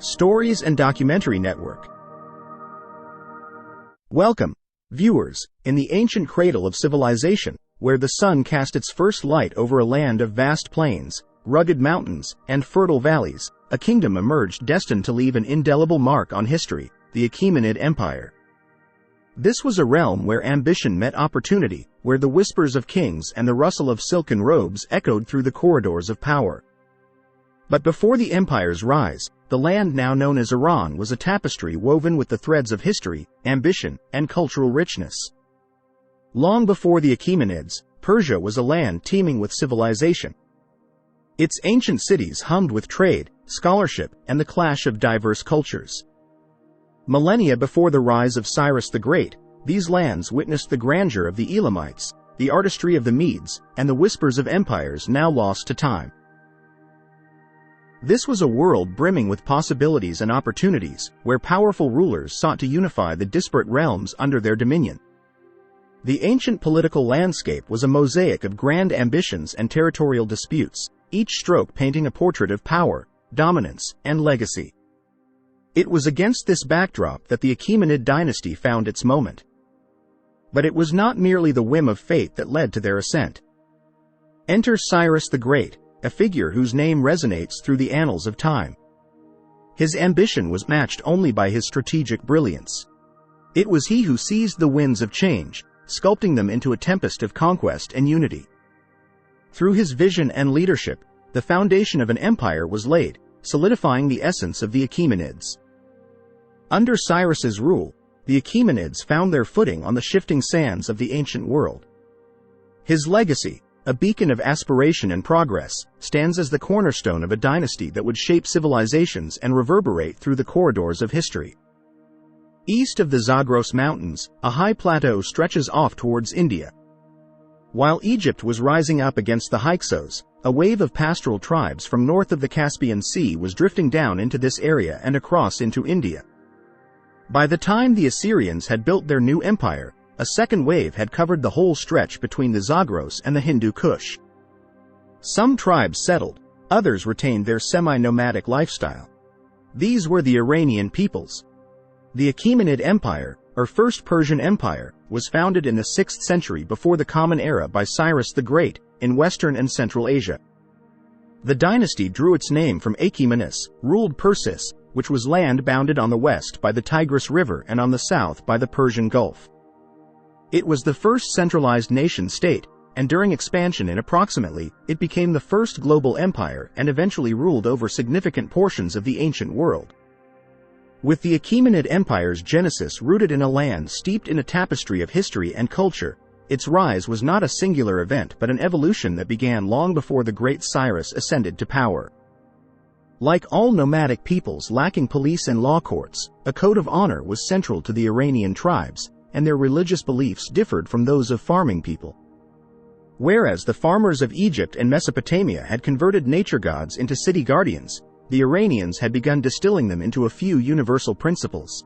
Stories and Documentary Network. Welcome, viewers, in the ancient cradle of civilization, where the sun cast its first light over a land of vast plains, rugged mountains, and fertile valleys. A kingdom emerged destined to leave an indelible mark on history, the Achaemenid Empire. This was a realm where ambition met opportunity, where the whispers of kings and the rustle of silken robes echoed through the corridors of power. But before the empire's rise, the land now known as Iran was a tapestry woven with the threads of history, ambition, and cultural richness. Long before the Achaemenids, Persia was a land teeming with civilization. Its ancient cities hummed with trade, scholarship, and the clash of diverse cultures. Millennia before the rise of Cyrus the Great, these lands witnessed the grandeur of the Elamites, the artistry of the Medes, and the whispers of empires now lost to time. This was a world brimming with possibilities and opportunities, where powerful rulers sought to unify the disparate realms under their dominion. The ancient political landscape was a mosaic of grand ambitions and territorial disputes, each stroke painting a portrait of power, dominance, and legacy. It was against this backdrop that the Achaemenid dynasty found its moment. But it was not merely the whim of fate that led to their ascent. Enter Cyrus the Great, a figure whose name resonates through the annals of time. His ambition was matched only by his strategic brilliance. It was he who seized the winds of change, sculpting them into a tempest of conquest and unity. Through his vision and leadership, the foundation of an empire was laid, solidifying the essence of the Achaemenids. Under Cyrus's rule, the Achaemenids found their footing on the shifting sands of the ancient world. His legacy, a beacon of aspiration and progress, stands as the cornerstone of a dynasty that would shape civilizations and reverberate through the corridors of history. East of the Zagros Mountains, a high plateau stretches off towards India. While Egypt was rising up against the Hyksos, a wave of pastoral tribes from north of the Caspian Sea was drifting down into this area and across into India. By the time the Assyrians had built their new empire, a second wave had covered the whole stretch between the Zagros and the Hindu Kush. Some tribes settled, others retained their semi-nomadic lifestyle. These were the Iranian peoples. The Achaemenid Empire, or First Persian Empire, was founded in the 6th century before the Common Era by Cyrus the Great, in western and central Asia. The dynasty drew its name from Achaemenus, ruled Persis, which was land bounded on the west by the Tigris River and on the south by the Persian Gulf. It was the first centralized nation-state, and during expansion it became the first global empire and eventually ruled over significant portions of the ancient world. With the Achaemenid Empire's genesis rooted in a land steeped in a tapestry of history and culture, its rise was not a singular event but an evolution that began long before the great Cyrus ascended to power. Like all nomadic peoples lacking police and law courts, a code of honor was central to the Iranian tribes, and their religious beliefs differed from those of farming people. Whereas the farmers of Egypt and Mesopotamia had converted nature gods into city guardians, the Iranians had begun distilling them into a few universal principles.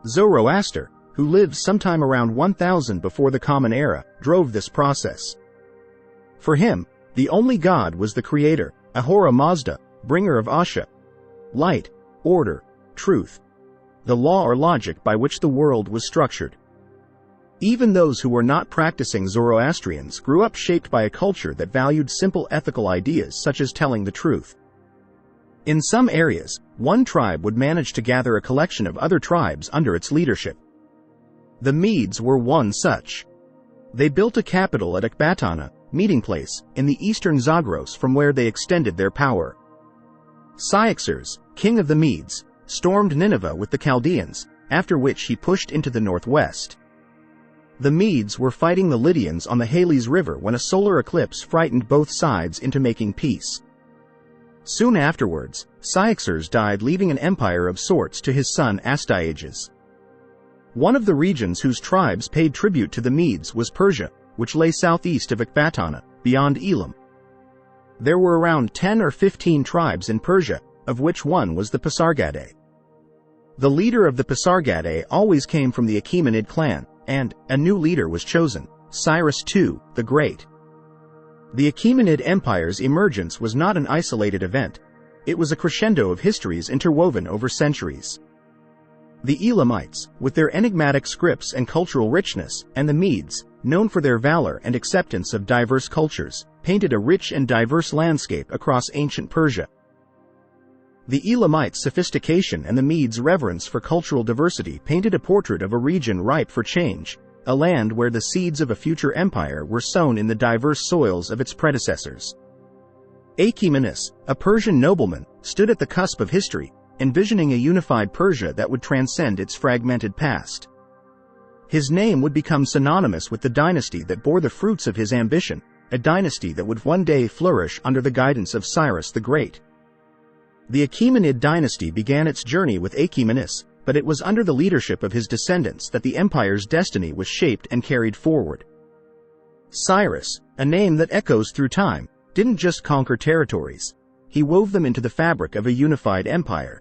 Zoroaster, who lived sometime around 1000 before the Common Era, drove this process. For him, the only god was the creator, Ahura Mazda, bringer of Asha, light, order, truth, the law or logic by which the world was structured. Even those who were not practicing Zoroastrians grew up shaped by a culture that valued simple ethical ideas such as telling the truth. In some areas, one tribe would manage to gather a collection of other tribes under its leadership. The Medes were one such. They built a capital at Ecbatana, meeting place, in the eastern Zagros from where they extended their power. Cyaxares, king of the Medes, stormed Nineveh with the Chaldeans, after which he pushed into the northwest. The Medes were fighting the Lydians on the Halys River when a solar eclipse frightened both sides into making peace. Soon afterwards, Cyaxares died, leaving an empire of sorts to his son Astyages. One of the regions whose tribes paid tribute to the Medes was Persia, which lay southeast of Ecbatana, beyond Elam. There were around 10 or 15 tribes in Persia, of which one was the Pasargadae. The leader of the Pasargadae always came from the Achaemenid clan, and a new leader was chosen, Cyrus II the Great. The Achaemenid Empire's emergence was not an isolated event. it was a crescendo of histories interwoven over centuries. The Elamites, with their enigmatic scripts and cultural richness, and the Medes, known for their valor and acceptance of diverse cultures, painted a rich and diverse landscape across ancient Persia. The Elamites' sophistication and the Medes' reverence for cultural diversity painted a portrait of a region ripe for change, a land where the seeds of a future empire were sown in the diverse soils of its predecessors. Achaemenid, a Persian nobleman, stood at the cusp of history, envisioning a unified Persia that would transcend its fragmented past. His name would become synonymous with the dynasty that bore the fruits of his ambition, a dynasty that would one day flourish under the guidance of Cyrus the Great. The Achaemenid dynasty began its journey with Achaemenids, but it was under the leadership of his descendants that the empire's destiny was shaped and carried forward. Cyrus, a name that echoes through time, didn't just conquer territories. He wove them into the fabric of a unified empire.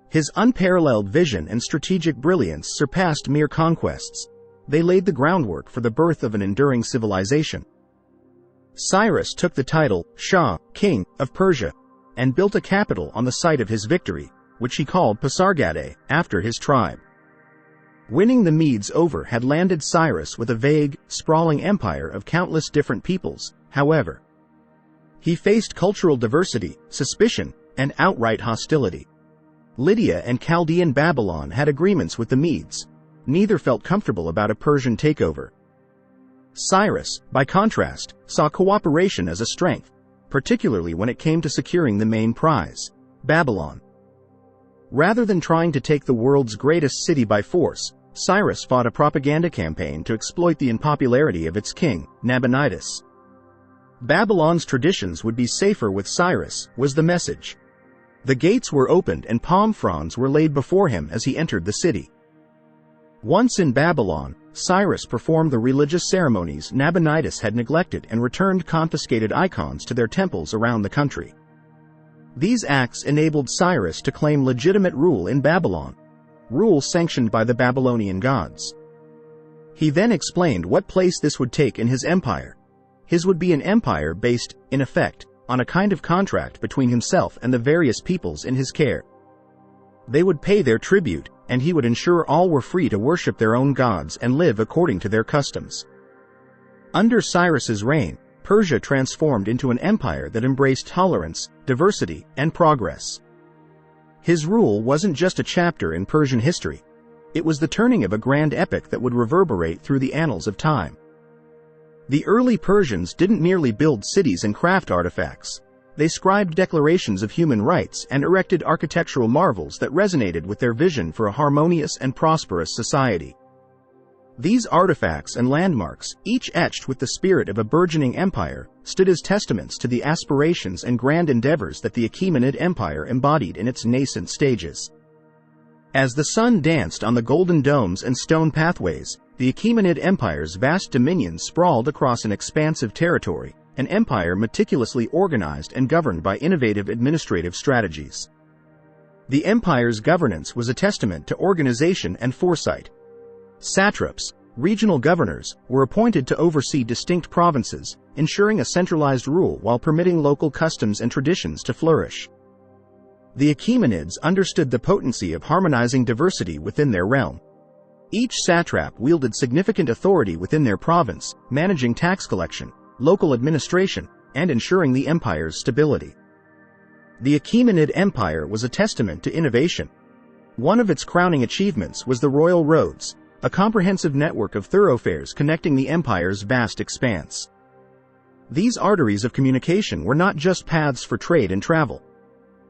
His unparalleled vision and strategic brilliance surpassed mere conquests. They laid the groundwork for the birth of an enduring civilization. Cyrus took the title Shah, King of Persia, and built a capital on the site of his victory, which he called Pasargadae, after his tribe. Winning the Medes over had landed Cyrus with a vague, sprawling empire of countless different peoples. However, he faced cultural diversity, suspicion, and outright hostility. Lydia and Chaldean Babylon had agreements with the Medes. Neither felt comfortable about a Persian takeover. Cyrus, by contrast, saw cooperation as a strength, particularly when it came to securing the main prize, Babylon. Rather than trying to take the world's greatest city by force, Cyrus fought a propaganda campaign to exploit the unpopularity of its king, Nabonidus. Babylon's traditions would be safer with Cyrus, was the message. The gates were opened and palm fronds were laid before him as he entered the city. Once in Babylon, Cyrus performed the religious ceremonies Nabonidus had neglected and returned confiscated icons to their temples around the country. These acts enabled Cyrus to claim legitimate rule in Babylon, rule sanctioned by the Babylonian gods. He then explained what place this would take in his empire. His would be an empire based, in effect, on a kind of contract between himself and the various peoples in his care. They would pay their tribute, and he would ensure all were free to worship their own gods and live according to their customs. Under Cyrus's reign, Persia transformed into an empire that embraced tolerance, diversity, and progress. His rule wasn't just a chapter in Persian history. It was the turning of a grand epic that would reverberate through the annals of time. The early Persians didn't merely build cities and craft artifacts. They scribed declarations of human rights and erected architectural marvels that resonated with their vision for a harmonious and prosperous society. These artifacts and landmarks, each etched with the spirit of a burgeoning empire, stood as testaments to the aspirations and grand endeavors that the Achaemenid Empire embodied in its nascent stages. As the sun danced on the golden domes and stone pathways, the Achaemenid Empire's vast dominions sprawled across an expansive territory, an empire meticulously organized and governed by innovative administrative strategies. The empire's governance was a testament to organization and foresight. Satraps, regional governors, were appointed to oversee distinct provinces, ensuring a centralized rule while permitting local customs and traditions to flourish. The Achaemenids understood the potency of harmonizing diversity within their realm. Each satrap wielded significant authority within their province, managing tax collection, local administration, and ensuring the empire's stability. The Achaemenid Empire was a testament to innovation. One of its crowning achievements was the royal roads, a comprehensive network of thoroughfares connecting the empire's vast expanse. These arteries of communication were not just paths for trade and travel.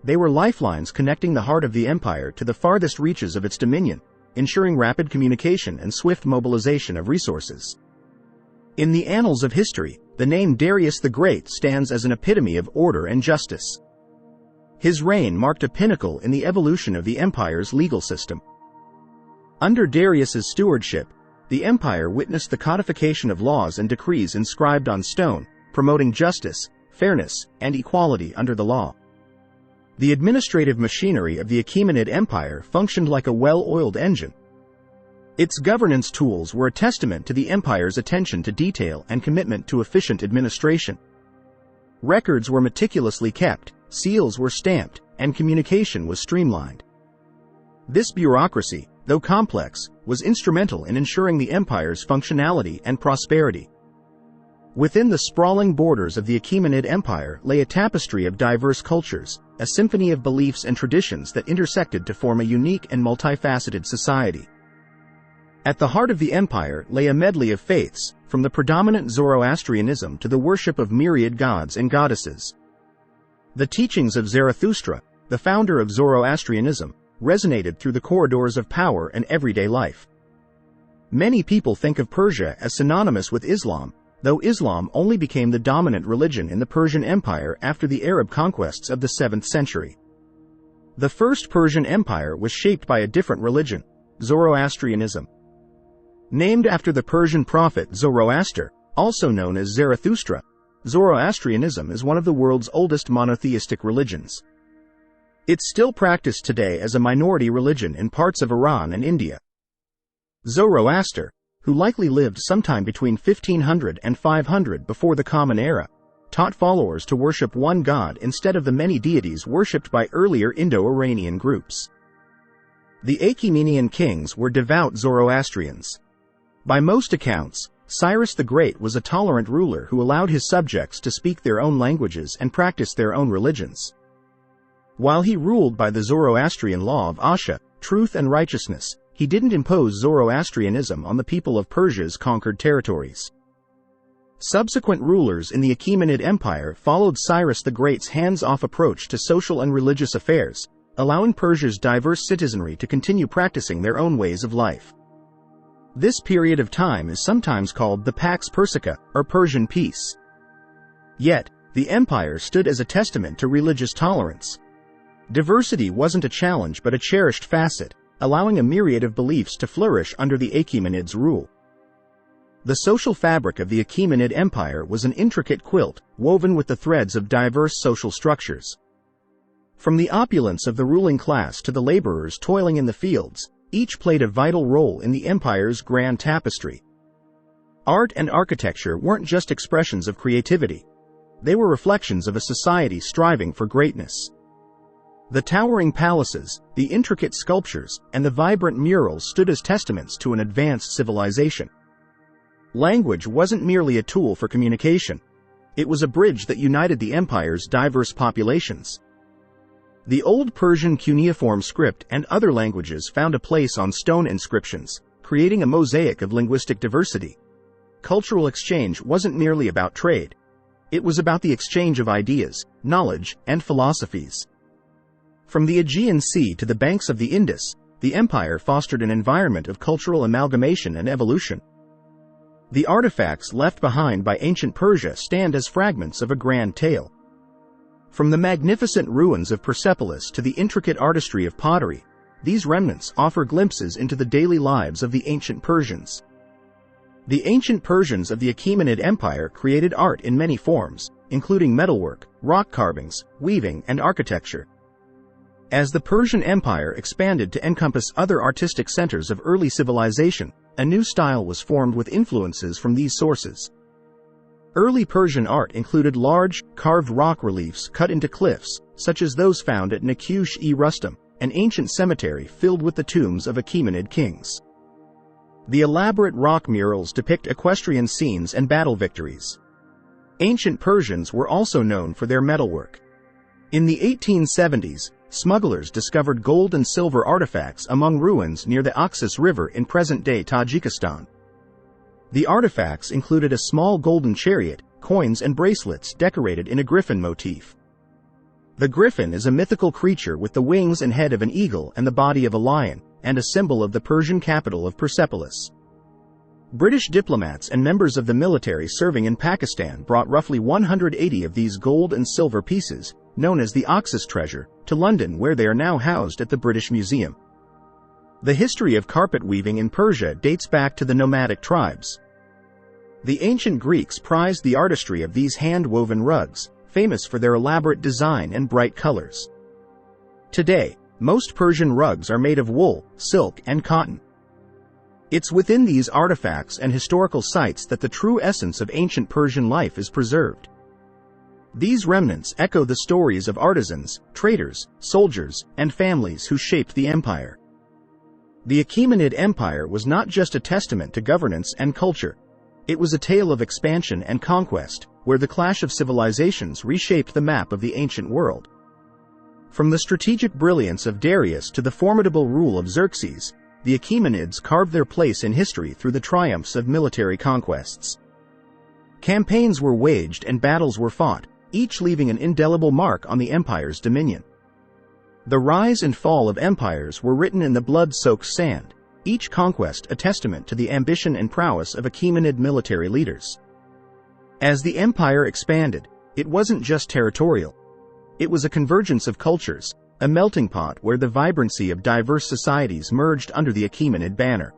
They were lifelines connecting the heart of the empire to the farthest reaches of its dominion, ensuring rapid communication and swift mobilization of resources. In the annals of history, the name Darius the Great stands as an epitome of order and justice. His reign marked a pinnacle in the evolution of the empire's legal system. Under Darius's stewardship, the empire witnessed the codification of laws and decrees inscribed on stone, promoting justice, fairness, and equality under the law. The administrative machinery of the Achaemenid Empire functioned like a well-oiled engine. Its governance tools were a testament to the empire's attention to detail and commitment to efficient administration. Records were meticulously kept, seals were stamped, and communication was streamlined. This bureaucracy, though complex, was instrumental in ensuring the empire's functionality and prosperity. Within the sprawling borders of the Achaemenid Empire lay a tapestry of diverse cultures, a symphony of beliefs and traditions that intersected to form a unique and multifaceted society. At the heart of the empire lay a medley of faiths, from the predominant Zoroastrianism to the worship of myriad gods and goddesses. The teachings of Zarathustra, the founder of Zoroastrianism, resonated through the corridors of power and everyday life. Many people think of Persia as synonymous with Islam, though Islam only became the dominant religion in the Persian Empire after the Arab conquests of the 7th century. The First Persian Empire was shaped by a different religion, Zoroastrianism. Named after the Persian prophet Zoroaster, also known as Zarathustra, Zoroastrianism is one of the world's oldest monotheistic religions. It's still practiced today as a minority religion in parts of Iran and India. Zoroaster, who likely lived sometime between 1500 and 500 before the Common Era, taught followers to worship one god instead of the many deities worshipped by earlier Indo-Iranian groups. The Achaemenid kings were devout Zoroastrians. By most accounts, Cyrus the Great was a tolerant ruler who allowed his subjects to speak their own languages and practice their own religions. While he ruled by the Zoroastrian law of Asha, truth and righteousness, he didn't impose Zoroastrianism on the people of Persia's conquered territories. Subsequent rulers in the Achaemenid Empire followed Cyrus the Great's hands-off approach to social and religious affairs, allowing Persia's diverse citizenry to continue practicing their own ways of life. This period of time is sometimes called the Pax Persica, or Persian peace. Yet, the empire stood as a testament to religious tolerance. Diversity wasn't a challenge but a cherished facet, allowing a myriad of beliefs to flourish under the Achaemenids' rule. The social fabric of the Achaemenid Empire was an intricate quilt, woven with the threads of diverse social structures. From the opulence of the ruling class to the laborers toiling in the fields, each played a vital role in the empire's grand tapestry. Art and architecture weren't just expressions of creativity. They were reflections of a society striving for greatness. The towering palaces, the intricate sculptures, and the vibrant murals stood as testaments to an advanced civilization. Language wasn't merely a tool for communication. It was a bridge that united the empire's diverse populations. The Old Persian cuneiform script and other languages found a place on stone inscriptions, creating a mosaic of linguistic diversity. Cultural exchange wasn't merely about trade. It was about the exchange of ideas, knowledge, and philosophies. From the Aegean Sea to the banks of the Indus, the empire fostered an environment of cultural amalgamation and evolution. The artifacts left behind by ancient Persia stand as fragments of a grand tale. From the magnificent ruins of Persepolis to the intricate artistry of pottery, these remnants offer glimpses into the daily lives of the ancient Persians. The ancient Persians of the Achaemenid Empire created art in many forms, including metalwork, rock carvings, weaving, and architecture. As the Persian Empire expanded to encompass other artistic centers of early civilization, a new style was formed with influences from these sources. Early Persian art included large, carved rock reliefs cut into cliffs, such as those found at Nakush-e-Rustam, an ancient cemetery filled with the tombs of Achaemenid kings. The elaborate rock murals depict equestrian scenes and battle victories. Ancient Persians were also known for their metalwork. In the 1870s, smugglers discovered gold and silver artifacts among ruins near the Oxus River in present-day Tajikistan. The artifacts included a small golden chariot, coins and bracelets decorated in a griffin motif. The griffin is a mythical creature with the wings and head of an eagle and the body of a lion, and a symbol of the Persian capital of Persepolis. British diplomats and members of the military serving in Pakistan brought roughly 180 of these gold and silver pieces, known as the Oxus treasure, to London, where they are now housed at the British Museum. The history of carpet weaving in Persia dates back to the nomadic tribes. The ancient Greeks prized the artistry of these hand-woven rugs, famous for their elaborate design and bright colors. Today, most Persian rugs are made of wool, silk, and cotton. It's within these artifacts and historical sites that the true essence of ancient Persian life is preserved. These remnants echo the stories of artisans, traders, soldiers, and families who shaped the empire. The Achaemenid Empire was not just a testament to governance and culture. It was a tale of expansion and conquest, where the clash of civilizations reshaped the map of the ancient world. From the strategic brilliance of Darius to the formidable rule of Xerxes, the Achaemenids carved their place in history through the triumphs of military conquests. Campaigns were waged and battles were fought, each leaving an indelible mark on the empire's dominion. The rise and fall of empires were written in the blood-soaked sand, each conquest a testament to the ambition and prowess of Achaemenid military leaders. As the empire expanded, it wasn't just territorial. It was a convergence of cultures, a melting pot where the vibrancy of diverse societies merged under the Achaemenid banner.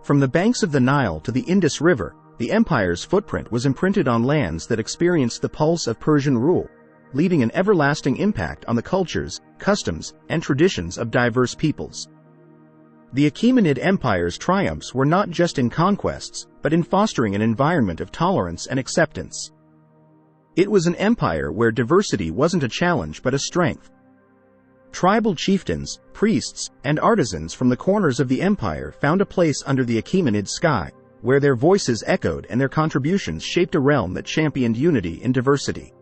From the banks of the Nile to the Indus River, the empire's footprint was imprinted on lands that experienced the pulse of Persian rule, leaving an everlasting impact on the cultures, customs, and traditions of diverse peoples. The Achaemenid Empire's triumphs were not just in conquests, but in fostering an environment of tolerance and acceptance. It was an empire where diversity wasn't a challenge but a strength. Tribal chieftains, priests, and artisans from the corners of the empire found a place under the Achaemenid sky, where their voices echoed and their contributions shaped a realm that championed unity in diversity.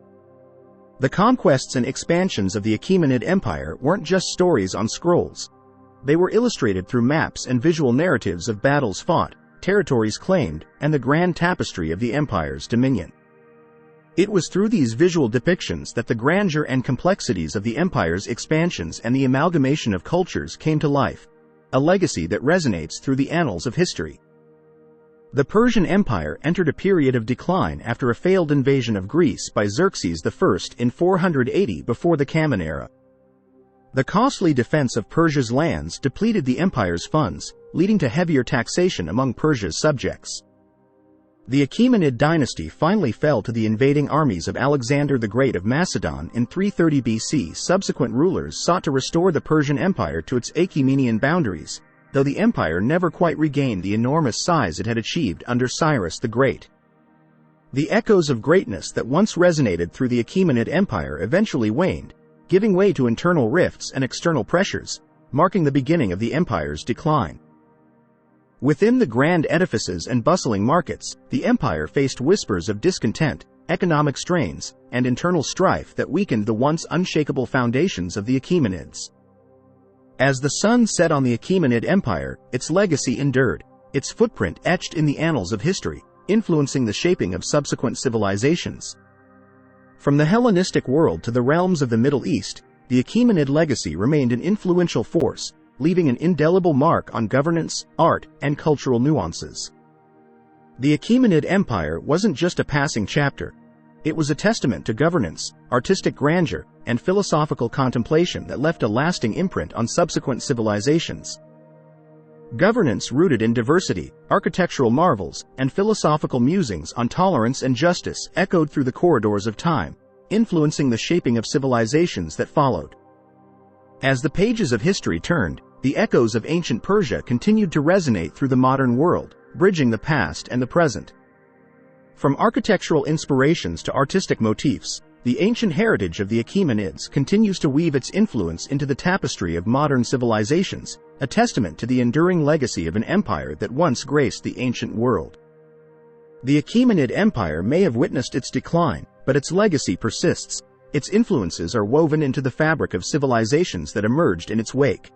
The conquests and expansions of the Achaemenid Empire weren't just stories on scrolls. They were illustrated through maps and visual narratives of battles fought, territories claimed, and the grand tapestry of the empire's dominion. It was through these visual depictions that the grandeur and complexities of the empire's expansions and the amalgamation of cultures came to life, a legacy that resonates through the annals of history. The Persian Empire entered a period of decline after a failed invasion of Greece by Xerxes I in 480 before the Common Era. The costly defense of Persia's lands depleted the empire's funds, leading to heavier taxation among Persia's subjects. The Achaemenid dynasty finally fell to the invading armies of Alexander the Great of Macedon in 330 BC. Subsequent rulers sought to restore the Persian Empire to its Achaemenian boundaries, though the empire never quite regained the enormous size it had achieved under Cyrus the Great. The echoes of greatness that once resonated through the Achaemenid Empire eventually waned, giving way to internal rifts and external pressures, marking the beginning of the empire's decline. Within the grand edifices and bustling markets, the empire faced whispers of discontent, economic strains, and internal strife that weakened the once unshakable foundations of the Achaemenids. As the sun set on the Achaemenid Empire, its legacy endured, its footprint etched in the annals of history, influencing the shaping of subsequent civilizations. From the Hellenistic world to the realms of the Middle East, the Achaemenid legacy remained an influential force, leaving an indelible mark on governance, art, and cultural nuances. The Achaemenid Empire wasn't just a passing chapter. It was a testament to governance, artistic grandeur, and philosophical contemplation that left a lasting imprint on subsequent civilizations. Governance rooted in diversity, architectural marvels, and philosophical musings on tolerance and justice echoed through the corridors of time, influencing the shaping of civilizations that followed. As the pages of history turned, the echoes of ancient Persia continued to resonate through the modern world, bridging the past and the present. From architectural inspirations to artistic motifs, the ancient heritage of the Achaemenids continues to weave its influence into the tapestry of modern civilizations, a testament to the enduring legacy of an empire that once graced the ancient world. The Achaemenid Empire may have witnessed its decline, but its legacy persists. Its influences are woven into the fabric of civilizations that emerged in its wake.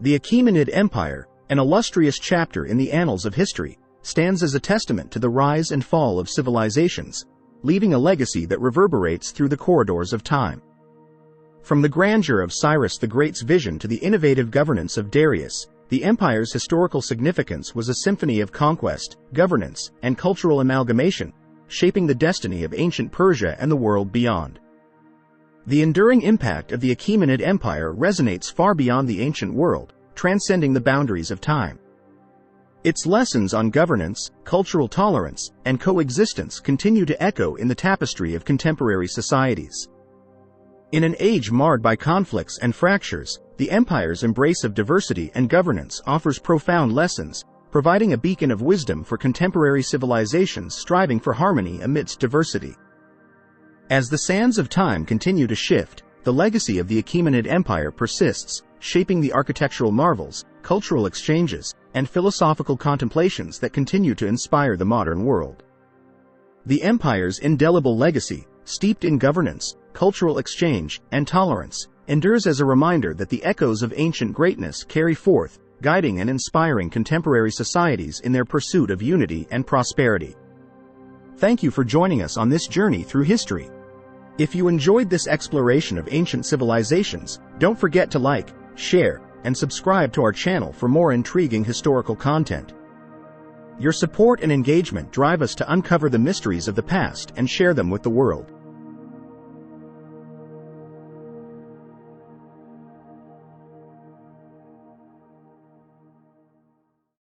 The Achaemenid Empire, an illustrious chapter in the annals of history, stands as a testament to the rise and fall of civilizations, leaving a legacy that reverberates through the corridors of time. From the grandeur of Cyrus the Great's vision to the innovative governance of Darius, the empire's historical significance was a symphony of conquest, governance, and cultural amalgamation, shaping the destiny of ancient Persia and the world beyond. The enduring impact of the Achaemenid Empire resonates far beyond the ancient world, transcending the boundaries of time. Its lessons on governance, cultural tolerance, and coexistence continue to echo in the tapestry of contemporary societies. In an age marred by conflicts and fractures, the empire's embrace of diversity and governance offers profound lessons, providing a beacon of wisdom for contemporary civilizations striving for harmony amidst diversity. As the sands of time continue to shift, the legacy of the Achaemenid Empire persists, shaping the architectural marvels, cultural exchanges, and philosophical contemplations that continue to inspire the modern world. The empire's indelible legacy, steeped in governance, cultural exchange, and tolerance, endures as a reminder that the echoes of ancient greatness carry forth, guiding and inspiring contemporary societies in their pursuit of unity and prosperity. Thank you for joining us on this journey through history. If you enjoyed this exploration of ancient civilizations, don't forget to like, share, and subscribe to our channel for more intriguing historical content. Your support and engagement drive us to uncover the mysteries of the past and share them with the world.